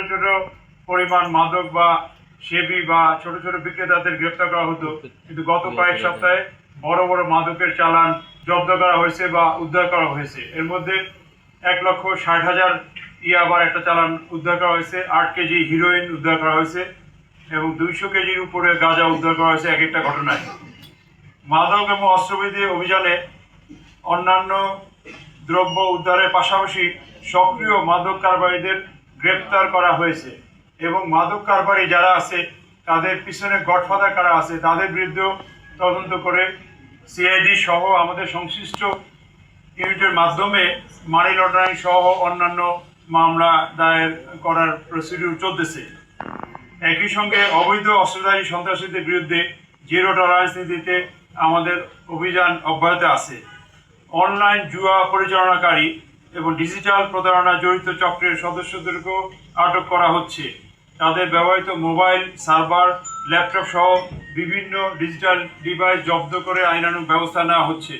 ছোট পরিমাণ মাদক বা সেবী বা ছোট ছোট বিক্রেতাদের গ্রেপ্তার করা হতো, কিন্তু গত কয়েক সপ্তাহে বড় বড় মাদকের চালান জব্দ করা হয়েছে বা উদ্ধার করা হয়েছে। এর মধ্যে 1,60,000 ইয়াবার একটা চালান উদ্ধার করা হয়েছে, 8 কেজি হিরোইন উদ্ধার করা হয়েছে এবং 200 কেজির উপরে গাঁজা উদ্ধার করা হয়েছে এক একটা ঘটনায়। মাদক এবং অস্ত্রবিধি অভিযানে অন্যান্য দ্রব্য উদ্ধারের পাশাপাশি সক্রিয় মাদক কারবারিদের গ্রেপ্তার করা হয়েছে এবং মাদক কারবারি যারা আছে তাদের পিছনে গডফাদার কারা আছে তাদের বিরুদ্ধেও তদন্ত করে সিআইডি সহ আমাদের সংশ্লিষ্ট ইউনিটের মাধ্যমে মানি লন্ডারিং সহ অন্যান্য মামলা দায়ের করার প্রসিডিউর চলতেছে। একই সঙ্গে অবৈধ অস্ত্রধারী সন্ত্রাসীদের বিরুদ্ধে জিরো টলারেন্স নীতিতে আমাদের অভিযান অব্যাহত আছে। অনলাইন জুয়া পরিচালনাকারী এবং ডিজিটাল প্রতারণা জড়িত চক্রের সদস্যদেরকেও আটক করা হচ্ছে। তাদের ব্যবহৃত মোবাইল, সার্ভার, ল্যাপটপ সহ বিভিন্ন ডিজিটাল ডিভাইস জব্দ করে আইনানুগ ব্যবস্থা নেওয়া হচ্ছে।